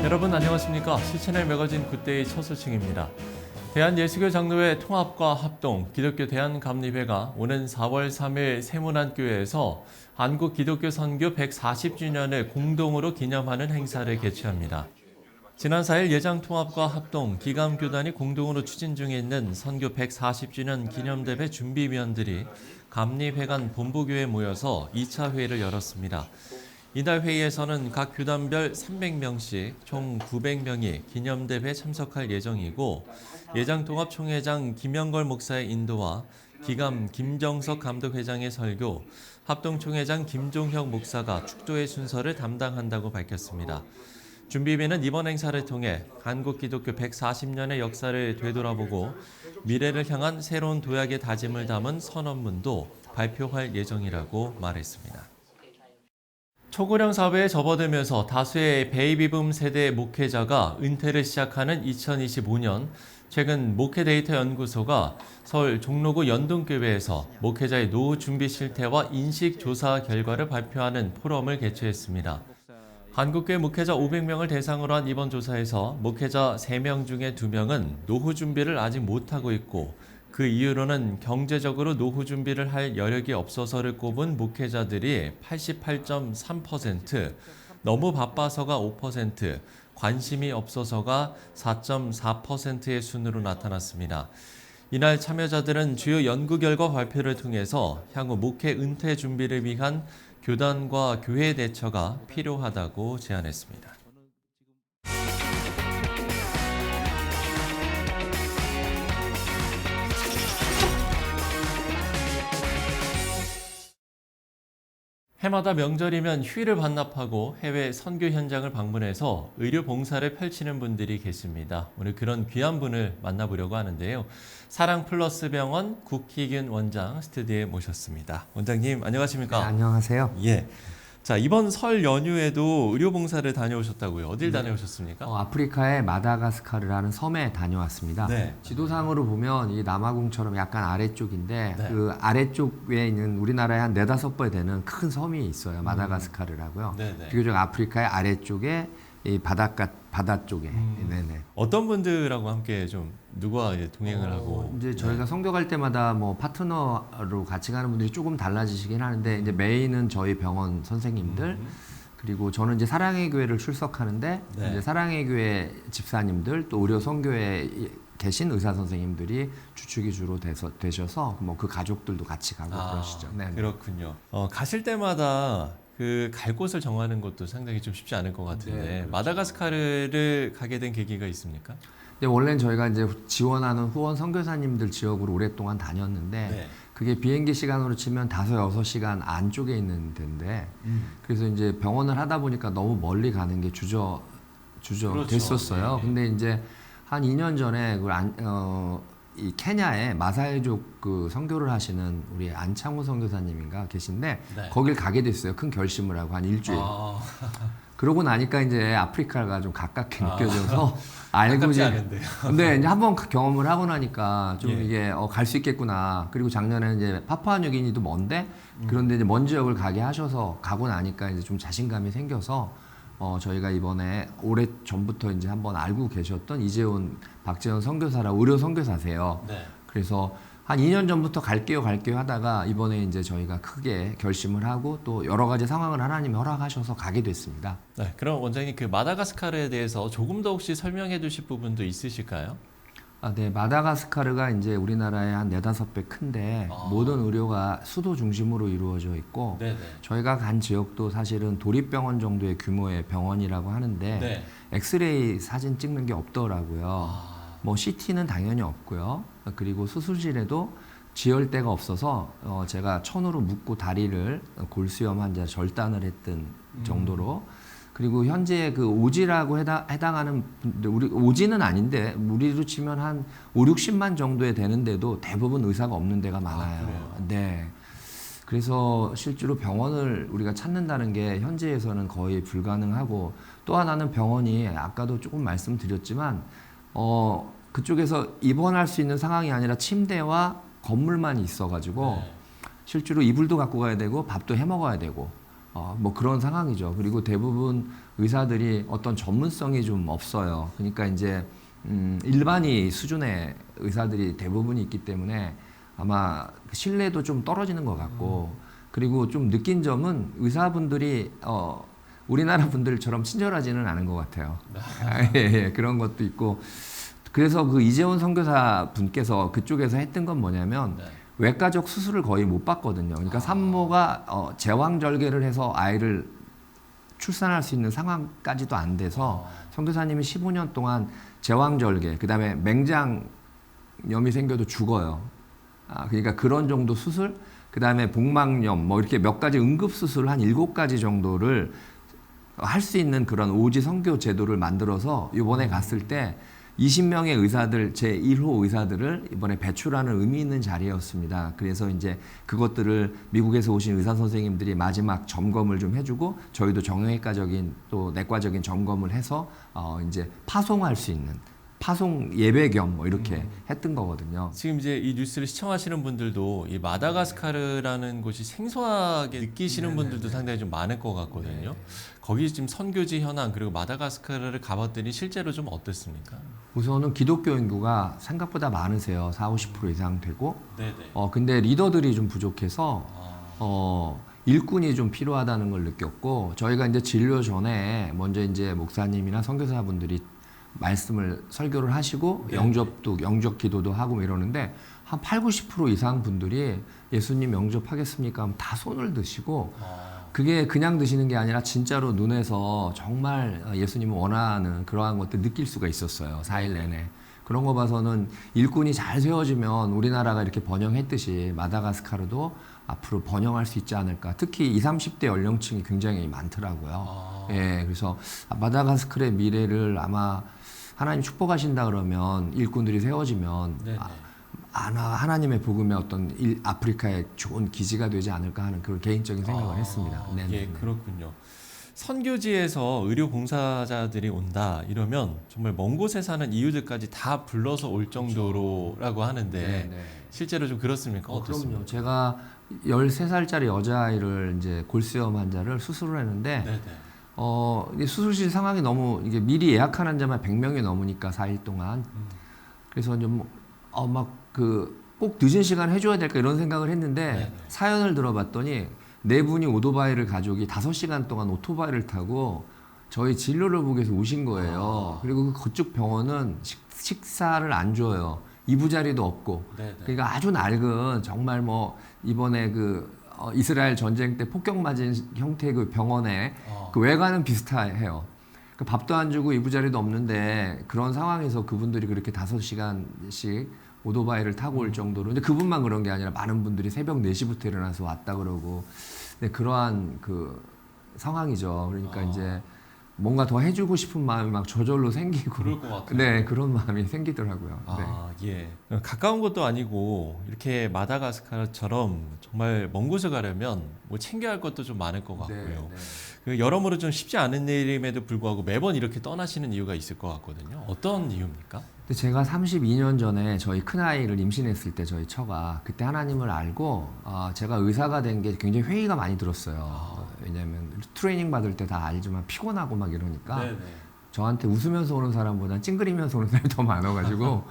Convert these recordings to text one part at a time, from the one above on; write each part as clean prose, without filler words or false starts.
여러분 안녕하십니까? 시채널 매거진 굿데이 첫 소식입니다. 대한예수교 장로회 통합과 합동 기독교 대한감리회가 오는 4월 3일 세문안교회에서 한국 기독교 선교 140주년을 공동으로 기념하는 행사를 개최합니다. 지난 4일 예장통합과 합동 기감교단이 공동으로 추진 중에 있는 선교 140주년 기념대회 준비위원들이 감리회관 본부교회에 모여서 2차 회의를 열었습니다. 이날 회의에서는 각 교단별 300명씩 총 900명이 기념대회에 참석할 예정이고 예장통합 총회장 김영걸 목사의 인도와 기감 김정석 감독회장의 설교, 합동총회장 김종혁 목사가 축도의 순서를 담당한다고 밝혔습니다. 준비위는 이번 행사를 통해 한국 기독교 140년의 역사를 되돌아보고 미래를 향한 새로운 도약의 다짐을 담은 선언문도 발표할 예정이라고 말했습니다. 초고령 사회에 접어들면서 다수의 베이비붐 세대의 목회자가 은퇴를 시작하는 2025년, 최근 목회데이터 연구소가 서울 종로구 연동교회에서 목회자의 노후 준비 실태와 인식 조사 결과를 발표하는 포럼을 개최했습니다. 한국교회 목회자 500명을 대상으로 한 이번 조사에서 목회자 3명 중에 2명은 노후 준비를 아직 못하고 있고 그 이유로는 경제적으로 노후 준비를 할 여력이 없어서를 꼽은 목회자들이 88.3%, 너무 바빠서가 5%, 관심이 없어서가 4.4%의 순으로 나타났습니다. 이날 참여자들은 주요 연구 결과 발표를 통해서 향후 목회 은퇴 준비를 위한 교단과 교회 대처가 필요하다고 제안했습니다. 해마다 명절이면 휴일을 반납하고 해외 선교 현장을 방문해서 의료 봉사를 펼치는 분들이 계십니다. 오늘 그런 귀한 분을 만나보려고 하는데요. 사랑플러스 병원 국희균 원장 스튜디오에 모셨습니다. 원장님 안녕하십니까? 네, 안녕하세요. 예. 자, 이번 설 연휴에도 의료 봉사를 다녀오셨다고요. 어딜 다녀오셨습니까? 아프리카의 마다가스카르라는 섬에 다녀왔습니다. 네. 지도상으로 보면 이 남아공처럼 약간 아래쪽인데 네. 그 아래쪽에 있는 우리나라의 한 4-5배 되는 큰 섬이 있어요. 마다가스카르라고요. 네네. 비교적 아프리카의 아래쪽에 이 바다 쪽에. 네네. 어떤 분들하고 함께 좀 누가 동행을 하고 이제 저희가 선교 갈 때마다 뭐 파트너로 같이 가는 분들이 조금 달라지시긴 하는데 이제 메인은 저희 병원 선생님들 그리고 저는 이제 사랑의 교회를 출석하는데 네. 이제 사랑의 교회 집사님들 또 의료 선교에 계신 의사 선생님들이 주축이 주로 되셔서 뭐 그 가족들도 같이 가고 그러시죠. 네. 그렇군요. 가실 때마다 그 갈 곳을 정하는 것도 상당히 좀 쉽지 않을 것 같은데 네, 그렇죠. 마다가스카르를 가게 된 계기가 있습니까? 근데 원래는 저희가 이제 지원하는 후원 선교사님들 지역으로 오랫동안 다녔는데 네. 그게 비행기 시간으로 치면 5-6시간 안쪽에 있는 데인데 그래서 이제 병원을 하다 보니까 너무 멀리 가는 게 주저 그렇죠. 됐었어요. 네. 근데 이제 한 2년 전에 이 케냐에 마사이족 그 선교를 하시는 우리 안창호 선교사님인가 계신데 네. 거길 가게 됐어요. 큰 결심을 하고 한 일주일. 그러고 나니까 이제 아프리카가 좀 가깝게 느껴져서 알고 가깝지 이제 않은데요. 근데 이제 한번 경험을 하고 나니까 좀 예. 이게 갈 수 있겠구나. 그리고 작년에는 이제 파푸아뉴기니도 먼데 그런데 이제 먼 지역을 가게 하셔서 가고 나니까 이제 좀 자신감이 생겨서 저희가 이번에 오래 전부터 이제 한번 알고 계셨던 이재훈 박재현 선교사라 의료 선교사세요. 네. 그래서 한 2년 전부터 갈게요 하다가 이번에 이제 저희가 크게 결심을 하고 또 여러 가지 상황을 하나님이 허락하셔서 가게 됐습니다. 네. 그럼 원장님 그 마다가스카르에 대해서 조금 더 혹시 설명해 주실 부분도 있으실까요? 네. 마다가스카르가 이제 우리나라의 한 4-5배 큰데 모든 의료가 수도 중심으로 이루어져 있고 네네. 저희가 간 지역도 사실은 도립병원 정도의 규모의 병원이라고 하는데 네. 엑스레이 사진 찍는 게 없더라고요. 뭐 CT는 당연히 없고요. 그리고 수술실에도 지혈대가 없어서 제가 천으로 묶고 다리를 골수염 환자 절단을 했던 정도로 그리고 현재 그 오지라고 해당하는 분들, 우리 오지는 아닌데 우리로 치면 한 5-60만 정도에 되는데도 대부분 의사가 없는 데가 많아요. 그래요? 네. 그래서 실제로 병원을 우리가 찾는다는 게 현재에서는 거의 불가능하고 또 하나는 병원이 아까도 조금 말씀드렸지만 그쪽에서 입원할 수 있는 상황이 아니라 침대와 건물만 있어가지고 네. 실제로 이불도 갖고 가야 되고 밥도 해 먹어야 되고 뭐 그런 상황이죠. 그리고 대부분 의사들이 어떤 전문성이 좀 없어요. 그러니까 이제 일반의 수준의 의사들이 대부분이 있기 때문에 아마 신뢰도 좀 떨어지는 것 같고, 그리고 좀 느낀 점은 의사분들이 우리나라 분들처럼 친절하지는 않은 것 같아요. 예, 그런 것도 있고. 그래서 그 이재원 선교사 분께서 그쪽에서 했던 건 뭐냐면 네. 외과적 수술을 거의 못 받거든요. 그러니까 산모가 제왕절개를 해서 아이를 출산할 수 있는 상황까지도 안 돼서 선교사님이 15년 동안 제왕절개, 그다음에 맹장염이 생겨도 죽어요. 그러니까 그런 정도 수술, 그다음에 복막염, 뭐 이렇게 몇 가지 응급 수술 한 7가지 정도를 할 수 있는 그런 오지 선교 제도를 만들어서 이번에 갔을 때 20명의 의사들, 제1호 의사들을 이번에 배출하는 의미 있는 자리였습니다. 그래서 이제 그것들을 미국에서 오신 의사 선생님들이 마지막 점검을 좀 해주고, 저희도 정형외과적인 또 내과적인 점검을 해서 이제 파송할 수 있는 파송 예배 겸 뭐 이렇게 했던 거거든요. 지금 이제 이 뉴스를 시청하시는 분들도 이 마다가스카르라는 곳이 생소하게 느끼시는 분들도 상당히 좀 많을 것 같거든요. 거기 지금 선교지 현황, 그리고 마다가스카르를 가봤더니 실제로 좀 어땠습니까? 우선은 기독교 인구가 생각보다 많으세요. 40~50% 이상 되고. 네네. 근데 리더들이 좀 부족해서 일꾼이 좀 필요하다는 걸 느꼈고, 저희가 이제 진료 전에 먼저 이제 목사님이나 선교사분들이 말씀을 설교를 하시고 영접 기도도 하고 뭐 이러는데 한 80~90% 이상 분들이 예수님 영접하겠습니까? 하면 다 손을 드시고, 그게 그냥 드시는 게 아니라 진짜로 눈에서 정말 예수님을 원하는 그러한 것들 느낄 수가 있었어요. 4일 내내. 그런 거 봐서는 일꾼이 잘 세워지면 우리나라가 이렇게 번영했듯이 마다가스카르도 앞으로 번영할 수 있지 않을까. 특히 20~30대 연령층이 굉장히 많더라고요. 예, 그래서 마다가스카르의 미래를 아마 하나님 축복하신다 그러면, 일꾼들이 세워지면 하나님의 복음의 어떤 아프리카의 좋은 기지가 되지 않을까 하는 그런 개인적인 생각을 했습니다. 예, 그렇군요. 선교지에서 의료 봉사자들이 온다 이러면 정말 먼 곳에 사는 이웃들까지 다 불러서 올 정도로라고 하는데 실제로 좀 그렇습니까? 어떻습니까? 그럼요. 제가 13살짜리 여자아이를 이제 골수염 환자를 수술을 했는데 이게 수술실 상황이 너무, 이게 미리 예약한 환자만 100명이 넘으니까 4일 동안. 그래서 이제 꼭 늦은 시간 해줘야 될까 이런 생각을 했는데 사연을 들어봤더니 네 분이 오토바이를 가족이 5시간 동안 오토바이를 타고 저희 진료를 보기 위해서 오신 거예요. 그리고 그쪽 병원은 식사를 안 줘요. 이부자리도 없고. 그러니까 아주 낡은, 정말 뭐 이번에 이스라엘 전쟁 때 폭격 맞은 형태의 그 병원에 그 외관은 비슷해요. 그 밥도 안 주고 이부자리도 없는데 그런 상황에서 그분들이 그렇게 5시간씩 오토바이를 타고 올 정도로. 근데 그분만 그런 게 아니라 많은 분들이 새벽 4시부터 일어나서 왔다 그러고. 네, 그러한 그 상황이죠. 그러니까 이제 뭔가 더 해주고 싶은 마음이 막 저절로 생기고. 그럴 것 같아요. 네, 그런 마음이 생기더라고요. 예. 가까운 곳도 아니고 이렇게 마다가스카르처럼 정말 먼 곳에 가려면 뭐 챙겨야 할 것도 좀 많을 것 같고요. 그 여러모로 좀 쉽지 않은 일임에도 불구하고 매번 이렇게 떠나시는 이유가 있을 것 같거든요. 어떤 이유입니까? 근데 제가 32년 전에 저희 큰아이를 임신했을 때, 저희 처가 그때 하나님을 알고 제가 의사가 된 게 굉장히 회의가 많이 들었어요. 왜냐하면 트레이닝 받을 때 다 알지만 피곤하고 막 이러니까 저한테 웃으면서 오는 사람보다 찡그리면서 오는 사람이 더 많아가지고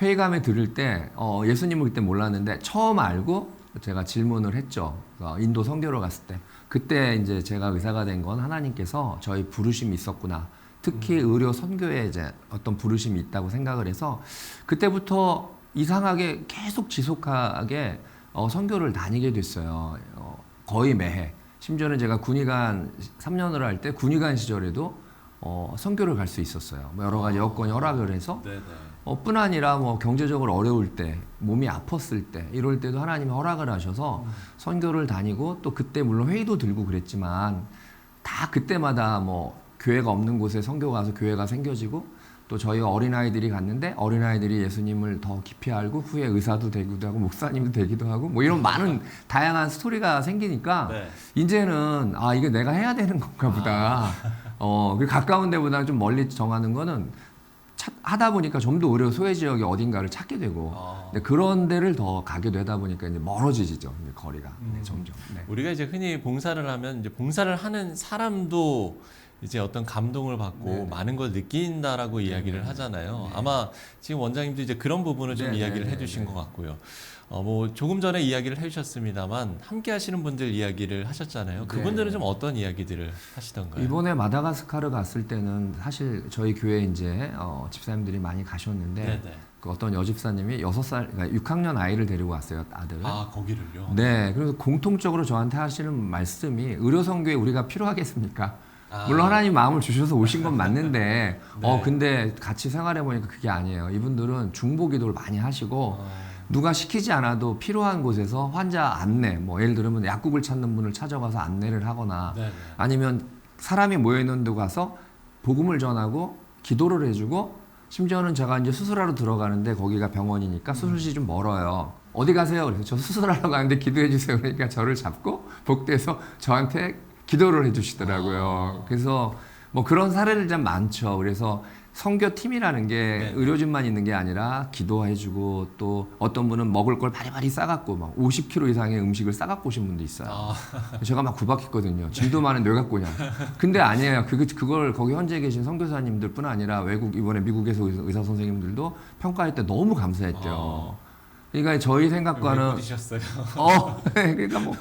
회의감에 들을 때 예수님을 그때 몰랐는데 처음 알고 제가 질문을 했죠. 인도 선교로 갔을 때. 그때 이제 제가 의사가 된 건 하나님께서 저희 부르심이 있었구나. 특히 의료 선교에 이제 어떤 부르심이 있다고 생각을 해서 그때부터 이상하게 계속 지속하게 선교를 다니게 됐어요. 거의 매해. 심지어는 제가 군의관 3년을 할 때 군의관 시절에도 선교를 갈 수 있었어요. 뭐 여러 가지 여건이 허락을 해서. 뿐 아니라 뭐 경제적으로 어려울 때, 몸이 아팠을 때, 이럴 때도 하나님이 허락을 하셔서 선교를 다니고, 또 그때 물론 회의도 들고 그랬지만 다 그때마다 뭐 교회가 없는 곳에 선교 가서 교회가 생겨지고, 또 저희 어린아이들이 갔는데 어린아이들이 예수님을 더 깊이 알고 후에 의사도 되기도 하고 목사님도 되기도 하고 뭐 이런 많은 다양한 스토리가 생기니까 이제는 이게 내가 해야 되는 건가 보다. 그 가까운 데보다는 좀 멀리 정하는 거는 하다 보니까 좀 더 의료 소외 지역이 어딘가를 찾게 되고 근데 그런 데를 더 가게 되다 보니까 이제 멀어지죠. 이제 거리가 점점. 네. 우리가 이제 흔히 봉사를 하면 이제 봉사를 하는 사람도 이제 어떤 감동을 받고 네네. 많은 걸 느낀다라고 이야기를 하잖아요. 네. 아마 지금 원장님도 이제 그런 부분을 좀 네네. 이야기를 해주신 것 같고요. 뭐 조금 전에 이야기를 해주셨습니다만 함께 하시는 분들 이야기를 하셨잖아요. 그분들은 네. 좀 어떤 이야기들을 하시던가요? 이번에 마다가스카르 갔을 때는 사실 저희 교회 이제 집사님들이 많이 가셨는데 네네. 그 어떤 여집사님이 6살, 그러니까 6학년 아이를 데리고 왔어요, 아들. 아 거기를요? 네, 그래서 공통적으로 저한테 하시는 말씀이 의료 선교에 우리가 필요하겠습니까? 아. 물론 하나님 마음을 주셔서 오신 건 맞는데, 네. 근데 같이 생활해 보니까 그게 아니에요. 이분들은 중보 기도를 많이 하시고 누가 시키지 않아도 필요한 곳에서 환자 안내, 뭐 예를 들면 약국을 찾는 분을 찾아가서 안내를 하거나 네네. 아니면 사람이 모여 있는 데 가서 복음을 전하고 기도를 해주고 심지어는 제가 이제 수술하러 들어가는데 거기가 병원이니까 수술실이 좀 멀어요. 어디 가세요? 그래서 저 수술하러 가는데 기도해 주세요. 그러니까 저를 잡고 복대서 저한테 기도를 해주시더라고요. 그래서 뭐 그런 사례들 좀 많죠. 그래서 선교팀이라는 게 네. 의료진만 있는 게 아니라 기도해주고 또 어떤 분은 먹을 걸 바리바리 싸갖고 막 50kg 이상의 음식을 싸갖고 오신 분도 있어요. 제가 막 구박했거든요. 질도 많은 왜 갖고 오냐. 근데 아니에요. 그걸 거기 현재 계신 선교사님들뿐 아니라 외국 이번에 미국에서 의사 선생님들도 평가할 때 너무 감사했대요. 그러니까 저희 생각과는 드셨어요? 그러니까 뭐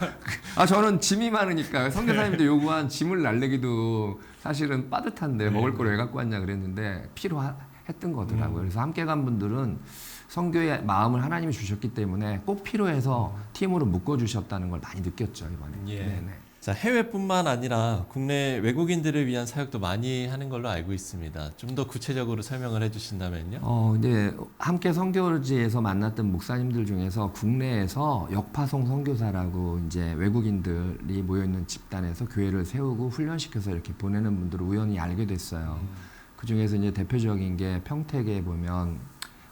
저는 짐이 많으니까 선교사님들 요구한 짐을 날리기도 사실은 빠듯한데 먹을 걸 왜 갖고 왔냐 그랬는데 필요했던 거더라고요. 그래서 함께 간 분들은 선교의 마음을 하나님이 주셨기 때문에 꼭 필요해서 팀으로 묶어 주셨다는 걸 많이 느꼈죠 이번에. 예. 네네. 자, 해외뿐만 아니라 국내 외국인들을 위한 사역도 많이 하는 걸로 알고 있습니다. 좀 더 구체적으로 설명을 해주신다면요? 이제 함께 선교지에서 만났던 목사님들 중에서 국내에서 역파송 선교사라고 이제 외국인들이 모여 있는 집단에서 교회를 세우고 훈련시켜서 이렇게 보내는 분들을 우연히 알게 됐어요. 그 중에서 이제 대표적인 게 평택에 보면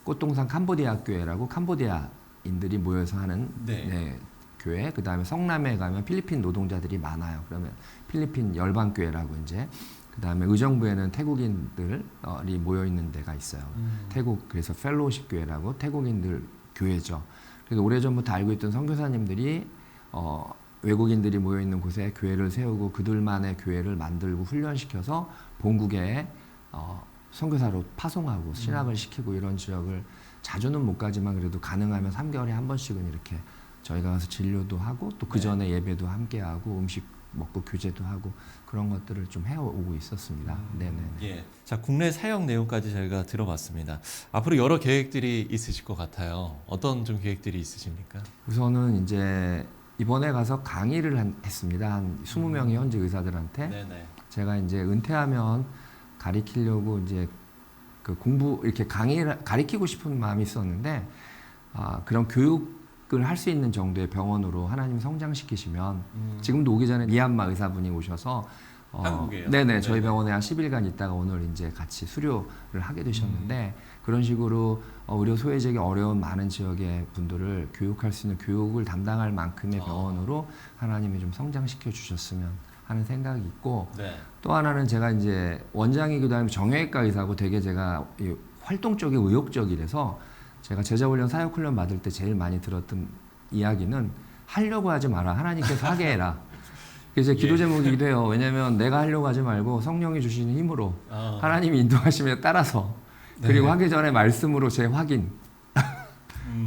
꽃동산 캄보디아 교회라고 캄보디아인들이 모여서 하는 네. 교회, 그 다음에 성남에 가면 필리핀 노동자들이 많아요. 그러면 필리핀 열방교회라고 이제, 그 다음에 의정부에는 태국인들이 모여 있는 데가 있어요. 태국, 그래서 펠로우십 교회라고 태국인들 교회죠. 그래서 오래전부터 알고 있던 선교사님들이 외국인들이 모여 있는 곳에 교회를 세우고 그들만의 교회를 만들고 훈련시켜서 본국에 선교사로 파송하고 신학을 시키고 이런 지역을 자주는 못 가지만 그래도 가능하면 3개월에 한 번씩은 이렇게 저희가 가서 진료도 하고 또 그 전에 예배도 함께 하고 음식 먹고 교제도 하고 그런 것들을 좀 해오고 있었습니다. 네네. 예. 자, 국내 사역 내용까지 저희가 들어봤습니다. 앞으로 여러 계획들이 있으실 것 같아요. 어떤 좀 계획들이 있으십니까? 우선은 이제 이번에 가서 강의를 했습니다. 한 20명의 현지 의사들한테 네네. 제가 이제 은퇴하면 가리키려고 이제 그 공부 이렇게 강의를 가리키고 싶은 마음이 있었는데 그런 교육을 할 수 있는 정도의 병원으로 하나님 성장시키시면 지금도 오기 전에 미얀마 의사분이 오셔서 한국에요? 네네 저희 병원에 한 10일간 있다가 오늘 이제 같이 수료를 하게 되셨는데 그런 식으로 의료 소외적이 어려운 많은 지역의 분들을 교육할 수 있는 교육을 담당할 만큼의 병원으로 하나님이 좀 성장시켜 주셨으면 하는 생각이 있고 네. 또 하나는 제가 이제 원장이기도 하면 정형외과 의사고 되게 제가 활동적이고 의욕적이라서 제가 제자훈련 사역훈련 받을 때 제일 많이 들었던 이야기는 하려고 하지 마라. 하나님께서 하게 해라. 그래서 기도 제목이기도 해요. 왜냐하면 내가 하려고 하지 말고 성령이 주시는 힘으로 하나님이 인도하심에 따라서 그리고 하기 전에 말씀으로 제 확인.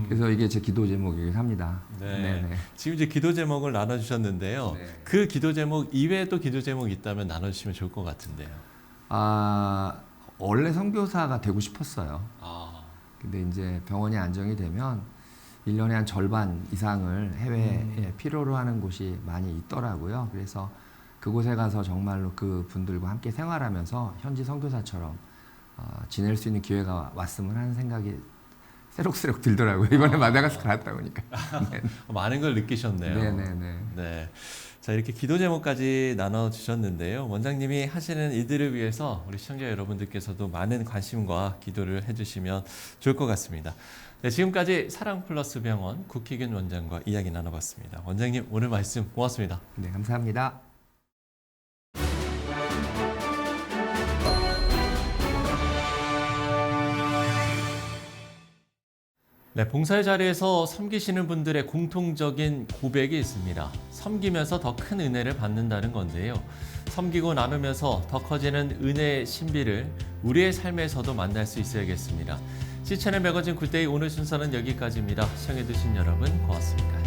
그래서 이게 제 기도 제목이긴 합니다. 네. 네네. 지금 이제 기도 제목을 나눠주셨는데요. 네. 그 기도 제목 이외에 또 기도 제목이 있다면 나눠주시면 좋을 것 같은데요. 원래 선교사가 되고 싶었어요. 근데 이제 병원이 안정이 되면 1년에 한 절반 이상을 해외에 필요로 하는 곳이 많이 있더라고요. 그래서 그곳에 가서 정말로 그 분들과 함께 생활하면서 현지 선교사처럼 지낼 수 있는 기회가 왔으면 하는 생각이 새록새록 들더라고요. 이번에 마다가스카르 갔다 오니까. 네. 많은 걸 느끼셨네요. 네네네. 네. 자, 이렇게 기도 제목까지 나눠주셨는데요. 원장님이 하시는 일들을 위해서 우리 시청자 여러분들께서도 많은 관심과 기도를 해주시면 좋을 것 같습니다. 네, 지금까지 사랑플러스 병원 국희균 원장과 이야기 나눠봤습니다. 원장님, 오늘 말씀 고맙습니다. 네, 감사합니다. 네, 봉사의 자리에서 섬기시는 분들의 공통적인 고백이 있습니다. 섬기면서 더 큰 은혜를 받는다는 건데요. 섬기고 나누면서 더 커지는 은혜의 신비를 우리의 삶에서도 만날 수 있어야겠습니다. 시천의 매거진 굿데이 오늘 순서는 여기까지입니다. 시청해주신 여러분 고맙습니다.